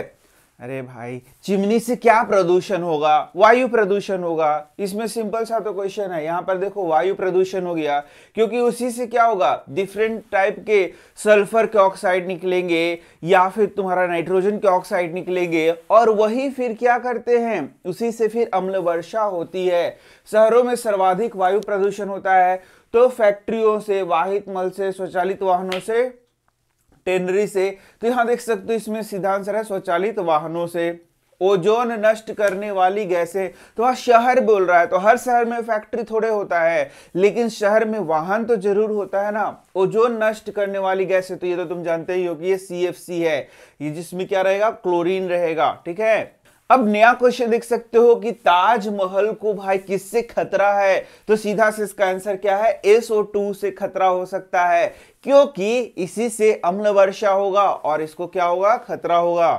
अरे भाई, चिमनी से क्या प्रदूषण होगा, वायु प्रदूषण होगा। इसमें सिंपल सा तो क्वेश्चन है, यहां पर देखो वायु प्रदूषण हो गया, क्योंकि उसी से क्या होगा, डिफरेंट टाइप के सल्फर के ऑक्साइड निकलेंगे या फिर तुम्हारा नाइट्रोजन के ऑक्साइड निकलेंगे, और वही फिर क्या करते हैं, उसी से फिर अम्ल वर्षा होती है। शहरों में सर्वाधिक वायु प्रदूषण होता है, तो फैक्ट्रियों से, वाहित मल से, स्वचालित वाहनों से, टेनरी से। तो यहां देख सकते हो इसमें सीधा आंसर है स्वचालित वाहनों से। ओजोन नष्ट करने वाली गैसें, तो वहां शहर बोल रहा है, तो हर शहर में फैक्ट्री थोड़े होता है, लेकिन शहर में वाहन तो जरूर होता है ना। ओजोन नष्ट करने वाली गैसें, तो ये तो तुम जानते ही हो कि ये CFC है, ये जिसमें क्या रहेगा, क्लोरीन रहेगा, ठीक है। अब नया क्वेश्चन देख सकते हो कि ताजमहल को भाई किससे खतरा है। तो सीधा से इसका आंसर क्या है, SO2 से खतरा हो सकता है, क्योंकि इसी से अम्ल वर्षा होगा और इसको क्या होगा, खतरा होगा।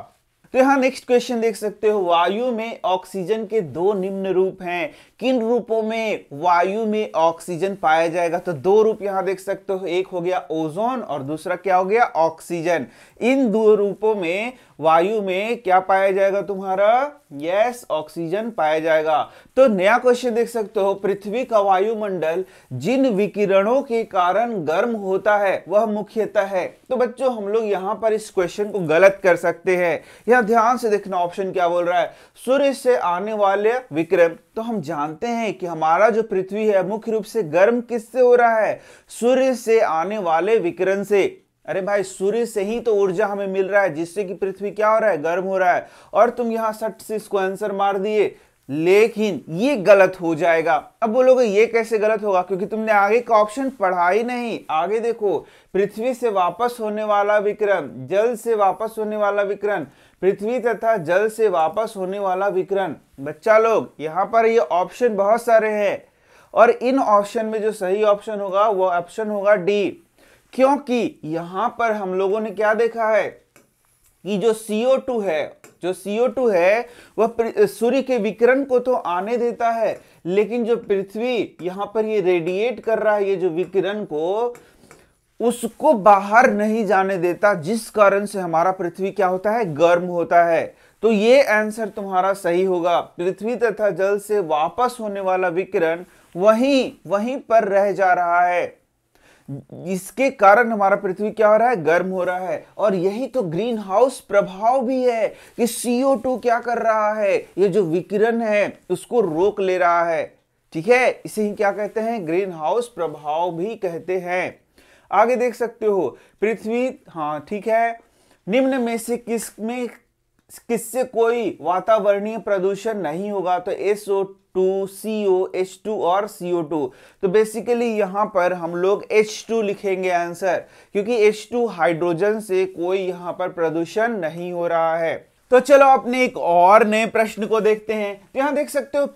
तो यहां नेक्स्ट क्वेश्चन देख सकते हो, वायु में ऑक्सीजन के दो निम्न रूप हैं, किन रूपों में वायु में ऑक्सीजन पाया जाएगा। तो दो रूप यहां देख सकते हो, एक हो गया ओजोन और दूसरा क्या हो गया, ऑक्सीजन। इन दो रूपों में वायु में क्या पाया जाएगा, तुम्हारा यस, ऑक्सीजन पाया जाएगा। तो नया क्वेश्चन देख सकते हो, पृथ्वी का वायुमंडल जिन विकिरणों के कारण गर्म होता है वह मुख्यतः है। तो बच्चों हम लोग यहां पर इस क्वेश्चन को गलत कर सकते हैं, यहां ध्यान से देखना ऑप्शन क्या बोल रहा है, सूर्य से आने वाले विकिरण। तो हम जानते हैं कि हमारा जो पृथ्वी है मुख्य रूप से गर्म किससे हो रहा है, सूर्य से आने वाले विकिरण से। अरे भाई, सूर्य से ही तो ऊर्जा हमें मिल रहा है, जिससे कि पृथ्वी क्या हो रहा है, गर्म हो रहा है। और तुम यहां सट से इसको आंसर मार दिए, लेकिन ये गलत हो जाएगा। अब बोलोगे ये कैसे गलत होगा, क्योंकि तुमने आगे का ऑप्शन पढ़ा ही नहीं। आगे देखो, पृथ्वी से वापस होने वाला विकिरण, जल से वापस होने वाला विकिरण, पृथ्वी तथा जल से वापस होने वाला विकिरण। बच्चा लोग यहां पर ये ऑप्शन बहुत सारे हैं, और इन ऑप्शन में जो सही ऑप्शन होगा वो ऑप्शन होगा डी, क्योंकि यहां पर हम लोगों ने क्या देखा है कि जो CO2 है वह सूर्य के विकिरण को तो आने देता है, लेकिन जो पृथ्वी यहां पर ये रेडिएट कर रहा है, ये जो विकिरण को, उसको बाहर नहीं जाने देता, जिस कारण से हमारा पृथ्वी क्या होता है, गर्म होता है। तो ये आंसर तुम्हारा सही होगा, पृथ्वी तथा जल से वापस होने वाला विकिरण वहीं पर रह जा रहा है, इसके कारण हमारा पृथ्वी क्या हो रहा है, गर्म हो रहा है। और यही तो ग्रीन हाउस प्रभाव भी है कि CO2 क्या कर रहा है, ये जो विकिरण है उसको रोक ले रहा है, ठीक है। इसे ही क्या कहते हैं, ग्रीन हाउस प्रभाव भी कहते हैं। आगे देख सकते हो, पृथ्वी, हाँ ठीक है, निम्न में से किससे कोई वातावरणीय प्रदूषण नहीं होगा। तो CO H2 और CO2। तो बेसिकली यहां पर हम लोग H2 लिखेंगे आंसर, क्योंकि H2 हाइड्रोजन से कोई यहां पर प्रदूषण नहीं हो रहा है। तो चलो अपने एक और नए प्रश्न को देखते हैं। तो यहां देख सकते हो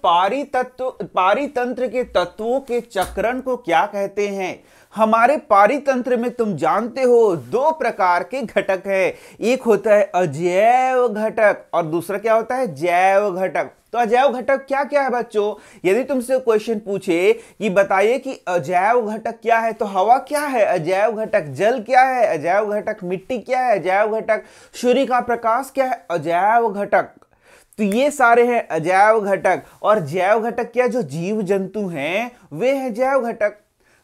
पारितंत्र के तत्वों के चक्रण को क्या कहते हैं। हमारे पारितंत्र में तुम जानते हो दो प्रकार के घटक है, एक होता है अजैव घटक और दूसरा क्या होता है, जैव घटक। तो अजैव घटक क्या क्या है बच्चों, यदि तुमसे क्वेश्चन पूछे कि बताइए कि अजैव घटक क्या है, तो हवा क्या है अजैव घटक, जल क्या है अजैव घटक, मिट्टी क्या है अजैव घटक, सूर्य का प्रकाश क्या है अजैव घटक। तो ये सारे हैं अजैव घटक। और जैव घटक क्या, जो जीव जंतु हैं वे हैं जैव घटक।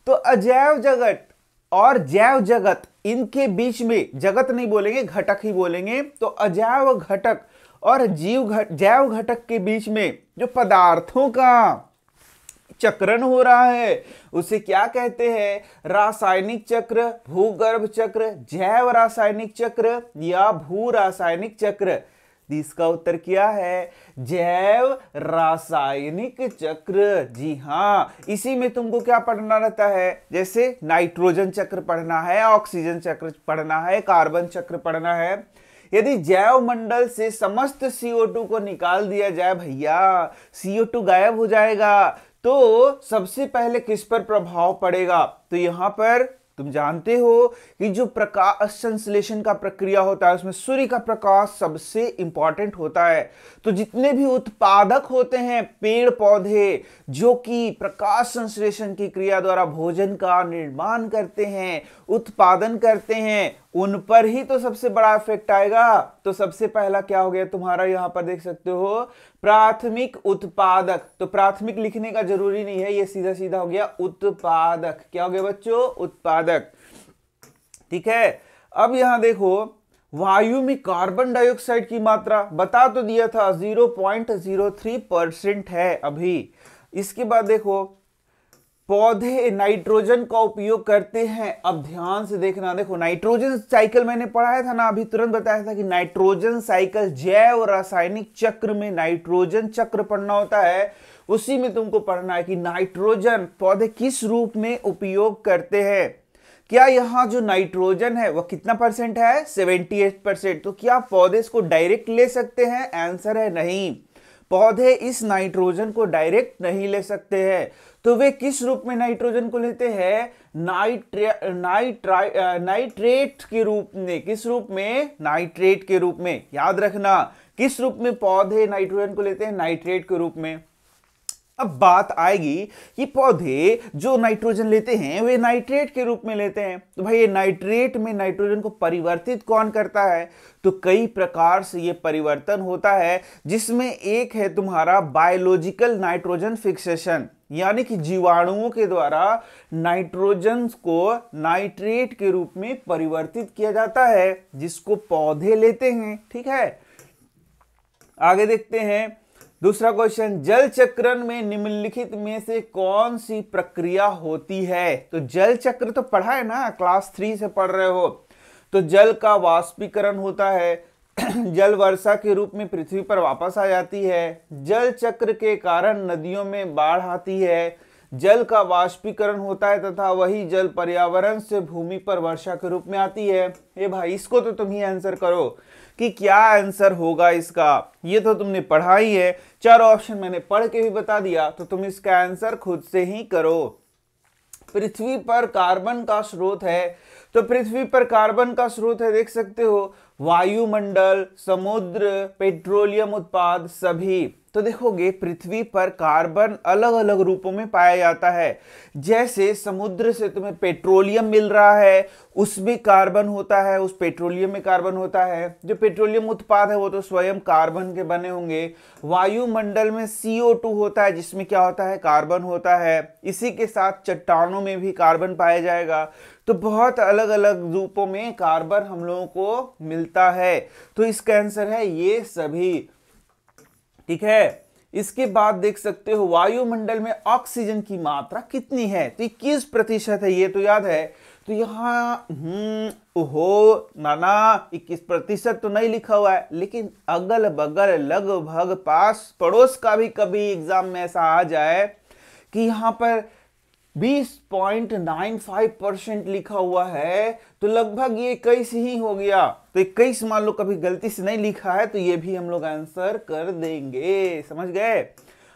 तो अजैव जगत और जैव जगत, इनके बीच में, जगत नहीं बोलेंगे घटक ही बोलेंगे, तो अजैव घटक और जैव घटक के बीच में जो पदार्थों का चक्रण हो रहा है उसे क्या कहते हैं, रासायनिक चक्र, भूगर्भ चक्र, जैव रासायनिक चक्र या भू रासायनिक चक्र। इसका उत्तर क्या है, जैव रासायनिक चक्र। जी हाँ, इसी में तुमको क्या पढ़ना रहता है, जैसे नाइट्रोजन चक्र पढ़ना है, ऑक्सीजन चक्र पढ़ना है, कार्बन चक्र पढ़ना है। यदि जैव मंडल से समस्त CO2 को निकाल दिया जाए भैया, CO2 गायब हो जाएगा, तो सबसे पहले किस पर प्रभाव पड़ेगा। तो यहां पर तुम जानते हो कि जो प्रकाश संश्लेषण का प्रक्रिया होता है उसमें सूर्य का प्रकाश सबसे इंपॉर्टेंट होता है। तो जितने भी उत्पादक होते हैं पेड़ पौधे जो कि प्रकाश संश्लेषण की क्रिया द्वारा भोजन का निर्माण करते हैं, उत्पादन करते हैं, उन पर ही तो सबसे बड़ा इफेक्ट आएगा। तो सबसे पहला क्या हो गया तुम्हारा, यहां पर देख सकते हो प्राथमिक उत्पादक। तो प्राथमिक लिखने का जरूरी नहीं है, ये सीधा सीधा हो गया उत्पादक। क्या हो गया बच्चों, उत्पादक। ठीक है, अब यहां देखो वायु में कार्बन डाइऑक्साइड की मात्रा बता तो दिया था 0.03% है अभी। इसके बाद देखो पौधे नाइट्रोजन का उपयोग करते हैं। अब ध्यान से देखना, देखो नाइट्रोजन साइकिल मैंने पढ़ाया था ना, अभी तुरंत बताया था कि नाइट्रोजन साइकिल जैव रासायनिक चक्र में नाइट्रोजन चक्र पढ़ना होता है। उसी में तुमको पढ़ना है कि नाइट्रोजन पौधे किस रूप में उपयोग करते हैं। क्या यहां जो नाइट्रोजन है वह कितना परसेंट है, 78%। तो क्या पौधे इसको डायरेक्ट ले सकते हैं, आंसर है नहीं। पौधे इस नाइट्रोजन को डायरेक्ट नहीं ले सकते हैं। तो वे किस रूप में नाइट्रोजन को लेते हैं, नाइट्रेट के रूप में। किस रूप में, नाइट्रेट के रूप में। याद रखना किस रूप में पौधे नाइट्रोजन को लेते हैं, नाइट्रेट के रूप में। अब बात आएगी कि पौधे जो नाइट्रोजन लेते हैं वे नाइट्रेट के रूप में लेते हैं। तो भाई ये नाइट्रेट में नाइट्रोजन को परिवर्तित कौन करता है, तो कई प्रकार से ये परिवर्तन होता है, जिसमें एक है तुम्हारा बायोलॉजिकल नाइट्रोजन फिक्सेशन, यानी कि जीवाणुओं के द्वारा नाइट्रोजन को नाइट्रेट के रूप में परिवर्तित किया जाता है, जिसको पौधे लेते हैं। ठीक है, आगे देखते हैं दूसरा क्वेश्चन, जल चक्रण में निम्नलिखित में से कौन सी प्रक्रिया होती है। तो जल चक्र तो पढ़ा है ना, क्लास 3 से पढ़ रहे हो। तो जल का वाष्पीकरण होता है, जल वर्षा के रूप में पृथ्वी पर वापस आ जाती है, जल चक्र के कारण नदियों में बाढ़ आती है, जल का वाष्पीकरण होता है तथा वही जल पर्यावरण से भूमि पर वर्षा के रूप में आती है। ये भाई इसको तो तुम ही आंसर करो कि क्या आंसर होगा इसका। ये तो तुमने पढ़ा ही है, 4 ऑप्शन मैंने पढ़ के भी बता दिया, तो तुम इसका आंसर खुद से ही करो। पृथ्वी पर कार्बन का स्रोत है, तो पृथ्वी पर कार्बन का स्रोत है, देख सकते हो वायुमंडल, समुद्र, पेट्रोलियम उत्पाद सभी। तो देखोगे पृथ्वी पर कार्बन अलग अलग रूपों में पाया जाता है। जैसे समुद्र से तुम्हें पेट्रोलियम मिल रहा है, उसमें कार्बन होता है, उस पेट्रोलियम में कार्बन होता है। जो पेट्रोलियम उत्पाद है वो तो स्वयं कार्बन के बने होंगे। वायुमंडल में CO2 होता है, जिसमें क्या होता है, कार्बन होता है। इसी के साथ चट्टानों में भी कार्बन पाया जाएगा। तो बहुत अलग अलग रूपों में कार्बन हम लोगों को मिलता है। तो इसका आंसर है ये सभी। ठीक है, इसके बाद देख सकते हो वायुमंडल में ऑक्सीजन की मात्रा कितनी है, तो 21% है, ये तो याद है। तो यहाँ ओहो नाना 21% तो नहीं लिखा हुआ है, लेकिन अगल बगल लगभग पास पड़ोस का भी कभी एग्जाम में ऐसा आ जाए कि यहाँ पर 20.95% लिखा हुआ है, तो लगभग ये 21 ही हो गया। तो 21 मान लो कभी गलती से नहीं लिखा है तो ये भी हम लोग आंसर कर देंगे, समझ गए।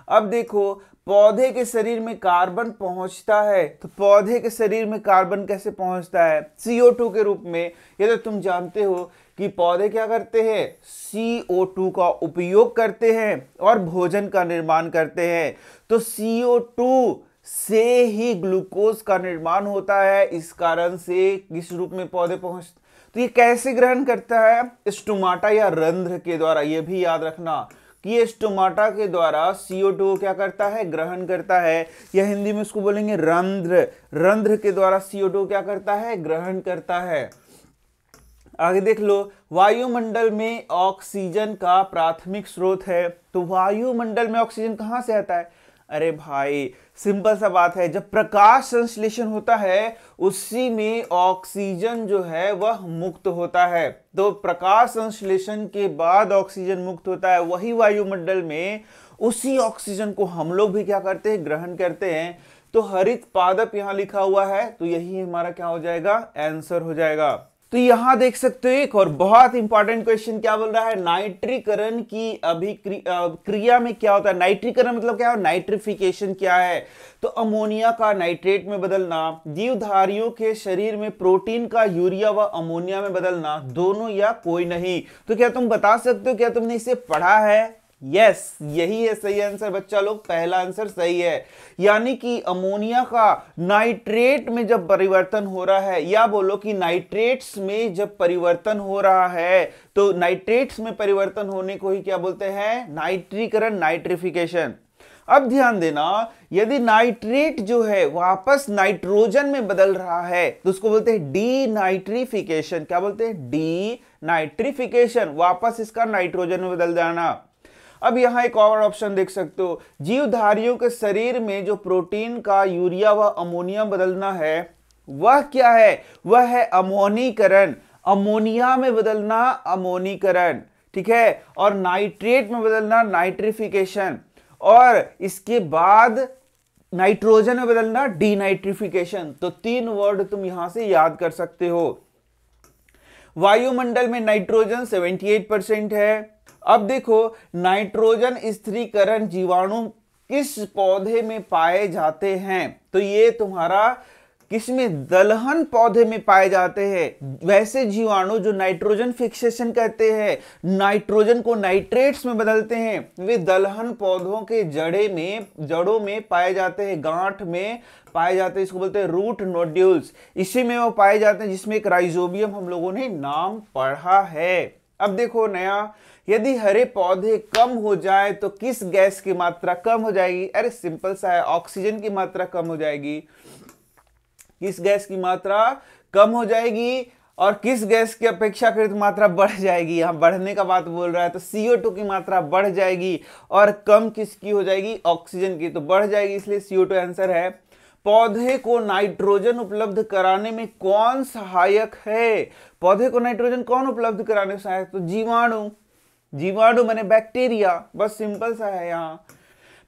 अब देखो पौधे के शरीर में कार्बन पहुंचता है, तो पौधे के शरीर में कार्बन कैसे पहुंचता है? CO2 के रूप में। ये तो तुम जानते हो कि पौधे क्या करते हैं, CO2 का उपयोग करते हैं और भोजन का निर्माण करते हैं। तो CO2 से ही ग्लूकोज का निर्माण होता है, इस कारण से किस रूप में पौधे पहुंचते। तो ये कैसे ग्रहण करता है? स्टोमाटा या रंध्र के द्वारा। ये भी याद रखना कि ये स्टोमाटा के द्वारा CO2 क्या करता है, ग्रहण करता है, या हिंदी में उसको बोलेंगे रंध्र। रंध्र के द्वारा CO2 क्या करता है, ग्रहण करता है। आगे देख लो, वायुमंडल में ऑक्सीजन का प्राथमिक स्रोत है। तो वायुमंडल में ऑक्सीजन कहां से आता है? अरे भाई सिंपल सा बात है, जब प्रकाश संश्लेषण होता है उसी में ऑक्सीजन जो है वह मुक्त होता है। तो प्रकाश संश्लेषण के बाद ऑक्सीजन मुक्त होता है, वही वायुमंडल में उसी ऑक्सीजन को हम लोग भी क्या करते हैं, ग्रहण करते हैं। तो हरित पादप यहां लिखा हुआ है, तो यही हमारा क्या हो जाएगा, आंसर हो जाएगा। तो यहां देख सकते हो एक और बहुत इंपॉर्टेंट क्वेश्चन क्या बोल रहा है, नाइट्रीकरण की क्रिया में क्या होता है। नाइट्रीकरण मतलब क्या है, नाइट्रिफिकेशन क्या है? तो अमोनिया का नाइट्रेट में बदलना, जीवधारियों के शरीर में प्रोटीन का यूरिया व अमोनिया में बदलना, दोनों या कोई नहीं। तो क्या तुम बता सकते हो, क्या तुमने इसे पढ़ा है? यस, यही है सही आंसर बच्चा लोग, पहला आंसर सही है। यानी कि अमोनिया का नाइट्रेट में जब परिवर्तन हो रहा है, या बोलो कि नाइट्रेट्स में जब परिवर्तन हो रहा है, तो नाइट्रेट्स में परिवर्तन होने को ही क्या बोलते हैं, नाइट्रीकरण, नाइट्रिफिकेशन। अब ध्यान देना, यदि नाइट्रेट जो है वापस नाइट्रोजन में बदल रहा है तो उसको बोलते हैं डीनाइट्रिफिकेशन। क्या बोलते हैं, डीनाइट्रिफिकेशन, वापस इसका नाइट्रोजन में बदल जाना। अब यहां एक और ऑप्शन देख सकते हो, जीवधारियों के शरीर में जो प्रोटीन का यूरिया व अमोनिया बदलना है वह क्या है, वह है अमोनीकरण। अमोनिया में बदलना अमोनीकरण, ठीक है, और नाइट्रेट में बदलना नाइट्रिफिकेशन, और इसके बाद नाइट्रोजन में बदलना डीनाइट्रिफिकेशन। तो 3 वर्ड तुम यहां से याद कर सकते हो। वायुमंडल में नाइट्रोजन 78% है। अब देखो, नाइट्रोजन स्थिरीकरण जीवाणु किस पौधे में पाए जाते हैं? तो ये तुम्हारा किसमें, दलहन पौधे में पाए जाते हैं। वैसे जीवाणु जो नाइट्रोजन फिक्सेशन कहते हैं, नाइट्रोजन को नाइट्रेट्स में बदलते हैं, वे दलहन पौधों के जड़ों में पाए जाते हैं, गांठ में पाए जाते हैं। इसको बोलते हैं रूट नोड्यूल्स। इसी में वो पाए जाते हैं जिसमें एक राइजोबियम हम लोगों ने नाम पढ़ा है। अब देखो नया, यदि हरे पौधे कम हो जाए तो किस गैस की मात्रा कम हो जाएगी? अरे सिंपल सा है, ऑक्सीजन की मात्रा कम हो जाएगी। किस गैस की मात्रा कम हो जाएगी और किस गैस की अपेक्षाकृत मात्रा बढ़ जाएगी? यहां बढ़ने का बात बोल रहा है, तो CO2 की मात्रा बढ़ जाएगी, और कम किसकी हो जाएगी, ऑक्सीजन की, तो बढ़ जाएगी, इसलिए CO2 आंसर है। पौधे को नाइट्रोजन उपलब्ध कराने में कौन सहायक है? पौधे को नाइट्रोजन कौन उपलब्ध कराने में सहायक? तो जीवाणु। जीवाणु माने बैक्टीरिया, बस सिंपल सा है। यहां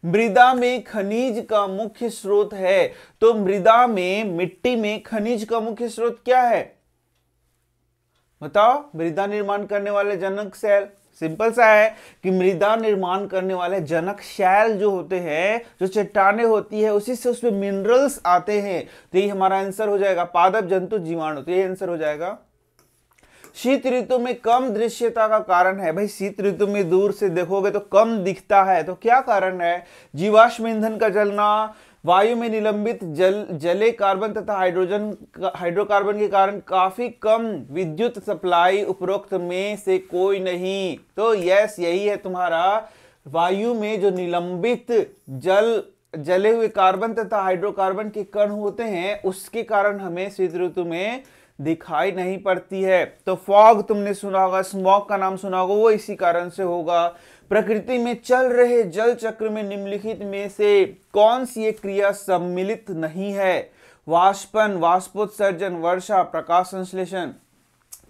मृदा में खनिज का मुख्य स्रोत है, तो मृदा में, मिट्टी में खनिज का मुख्य स्रोत क्या है बताओ? मृदा निर्माण करने वाले जनक शैल। सिंपल सा है कि मृदा निर्माण करने वाले जनक शैल जो होते हैं, जो चट्टाने होती है, उसी से उसमें मिनरल्स आते हैं। तो ये हमारा आंसर हो जाएगा, पादप, जंतु, जीवाणु। तो ये आंसर हो जाएगा। शीत ऋतु में कम दृश्यता का कारण है, भाई शीत ऋतु में दूर से देखोगे तो कम दिखता है, तो क्या कारण है? जीवाश्म ईंधन का जलना, वायु में निलंबित जले कार्बन तथा हाइड्रोकार्बन के कारण काफी कम विद्युत सप्लाई, उपरोक्त में से कोई नहीं। तो यस, यही है तुम्हारा, वायु में जो निलंबित जले हुए कार्बन तथा हाइड्रोकार्बन के कण होते हैं, उसके कारण हमें शीत ऋतु में दिखाई नहीं पड़ती है। तो फॉग तुमने सुना होगा, स्मॉग का नाम सुना होगा, वो इसी कारण से होगा। प्रकृति में चल रहे जल चक्र में निम्नलिखित में से कौन सी एक क्रिया सम्मिलित नहीं है? वाष्पन, वाष्पोत्सर्जन, वर्षा, प्रकाश संश्लेषण।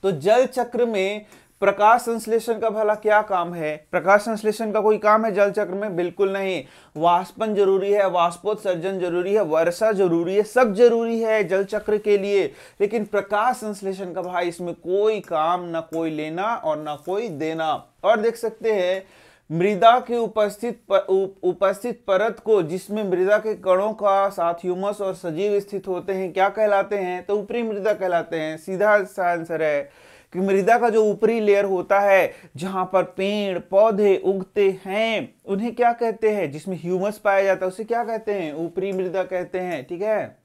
तो जल चक्र में प्रकाश संश्लेषण का भला क्या काम है? प्रकाश संश्लेषण का कोई काम है जल चक्र में? बिल्कुल नहीं। वाष्पन जरूरी है, वाष्पोत्सर्जन जरूरी है, वर्षा जरूरी है, सब जरूरी है जल चक्र के लिए, लेकिन प्रकाश संश्लेषण का भाई इसमें कोई काम, ना कोई लेना और ना कोई देना। और देख सकते हैं मृदा के उपस्थित परत को, जिसमें मृदा के कणों का साथ ह्यूमस और सजीव स्थित होते हैं, क्या कहलाते हैं? तो ऊपरी मृदा कहलाते हैं। सीधा सा आंसर है कि मृदा का जो ऊपरी लेयर होता है जहां पर पेड़ पौधे उगते हैं उन्हें क्या कहते हैं? जिसमें ह्यूमस पाया जाता है उसे क्या कहते हैं? ऊपरी मृदा कहते हैं। ठीक है।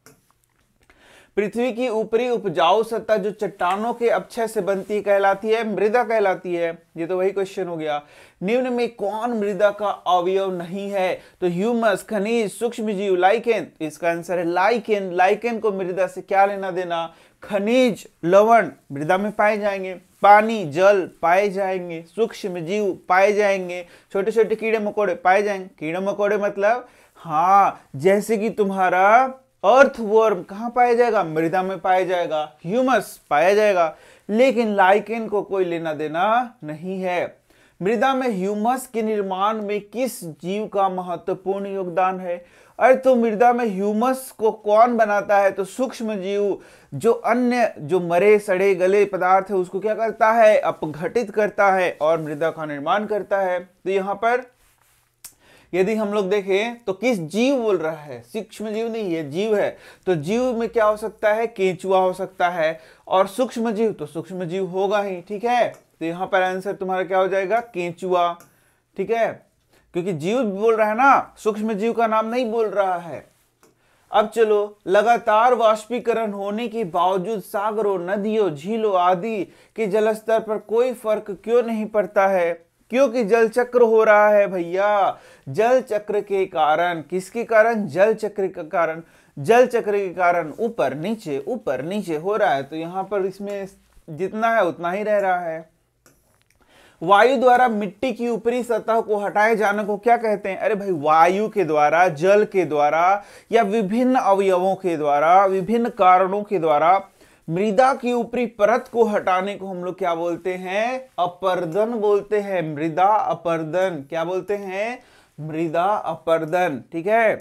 पृथ्वी की ऊपरी उपजाऊ सतह जो चट्टानों के अपक्षय से बनती है कहलाती है मृदा कहलाती है। ये तो वही क्वेश्चन हो गया। निम्न में कौन मृदा का अवयव नहीं है? तो ह्यूमस, खनिज, सूक्ष्मजीव, लाइकेन। इसका आंसर है लाइकेन। लाइकेन को मृदा से क्या लेना देना? खनिज, लवण मृदा में पाए जाएंगे, पानी, जल पाए जाएंगे, सूक्ष्मजीव पाए जाएंगे, छोटे छोटे कीड़े मकोड़े पाए जाएंगे। कीड़े मकोड़े मतलब हाँ, जैसे कि तुम्हारा अर्थवर्म कहाँ पाया जाएगा? मृदा में पाया जाएगा। ह्यूमस पाया जाएगा, लेकिन लाइकेन को कोई लेना देना नहीं है। मृदा में ह्यूमस के निर्माण में किस जीव का महत्वपूर्ण योगदान है? अरे तो मृदा में ह्यूमस को कौन बनाता है? तो सूक्ष्म जीव, जो अन्य जो मरे सड़े गले पदार्थ है उसको क्या करता है? अपघटित करता है और मृदा का निर्माण करता है। तो यहाँ पर यदि हम लोग देखें तो किस जीव बोल रहा है? सूक्ष्म जीव नहीं, ये जीव है। तो जीव में क्या हो सकता है? केंचुआ हो सकता है, और सूक्ष्म जीव तो सूक्ष्म जीव होगा ही। ठीक है। तो यहाँ पर आंसर तुम्हारा क्या हो जाएगा? केंचुआ। ठीक है, क्योंकि जीव बोल रहा है ना, सूक्ष्म जीव का नाम नहीं बोल रहा है। अब चलो, लगातार वाष्पीकरण होने के बावजूद सागरों, नदियों, झीलों आदि के जलस्तर पर कोई फर्क क्यों नहीं पड़ता है? क्योंकि जल चक्र हो रहा है भैया। जल चक्र के कारण, किसके कारण? जल चक्र के कारण। जल चक्र के कारण ऊपर नीचे हो रहा है। तो यहाँ पर इसमें जितना है उतना ही रह रहा है। वायु द्वारा मिट्टी की ऊपरी सतह को हटाए जाने को क्या कहते हैं? अरे भाई, वायु के द्वारा, जल के द्वारा या विभिन्न अवयवों के द्वारा, विभिन्न कारणों के द्वारा मृदा की ऊपरी परत को हटाने को हम लोग क्या बोलते हैं? अपर्दन बोलते हैं। मृदा अपर्दन। क्या बोलते हैं? मृदा अपर्दन। ठीक है।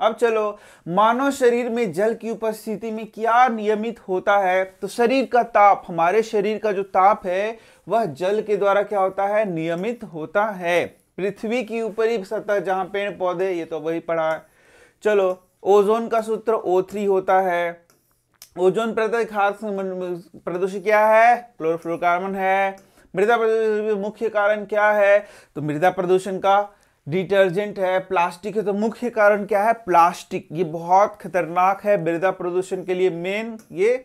अब चलो, मानव शरीर में जल की उपस्थिति में क्या नियमित होता है? तो शरीर का ताप, हमारे शरीर का जो ताप है वह जल के द्वारा क्या होता है? नियमित होता है। पृथ्वी की ऊपरी सतह जहां पेड़ पौधे, ये तो वही पढ़ा है। चलो, ओजोन का सूत्र O3 होता है। ओजोन परत खास प्रदूषक क्या है? क्लोरोफ्लोरोकार्बन है। मृदा प्रदूषण का मुख्य कारण क्या है? तो मृदा प्रदूषण का डिटर्जेंट है, प्लास्टिक है। तो मुख्य कारण क्या है? प्लास्टिक। ये बहुत खतरनाक है मृदा प्रदूषण के लिए। मेन ये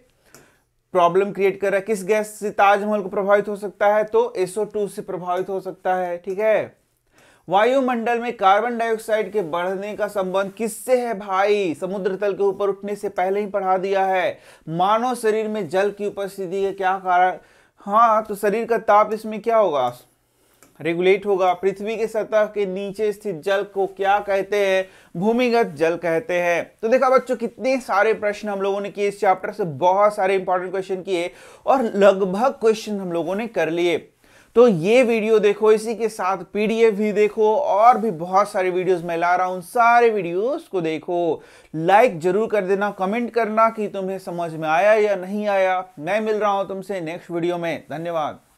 प्रॉब्लम क्रिएट कर रहा है। किस गैस से ताजमहल को प्रभावित हो सकता है? तो SO2 से प्रभावित हो सकता है। ठीक है। वायुमंडल में कार्बन डाइऑक्साइड के बढ़ने का संबंध किससे है भाई? समुद्र तल के ऊपर उठने से पहले ही पढ़ा दिया है। मानव शरीर में जल की उपस्थिति के क्या कारण? हाँ, तो शरीर का ताप इसमें क्या होगा? रेगुलेट होगा। पृथ्वी के सतह के नीचे स्थित जल को क्या कहते हैं? भूमिगत जल कहते हैं। तो देखा बच्चों, कितने सारे प्रश्न हम लोगों ने किए इस चैप्टर से। बहुत सारे इंपॉर्टेंट क्वेश्चन किए और लगभग क्वेश्चन हम लोगों ने कर लिए। तो ये वीडियो देखो, इसी के साथ PDF भी देखो, और भी बहुत सारे वीडियोस मैं ला रहा हूं। सारे वीडियोस को देखो, लाइक जरूर कर देना, कमेंट करना कि तुम्हें समझ में आया या नहीं आया। मैं मिल रहा हूं तुमसे नेक्स्ट वीडियो में। धन्यवाद।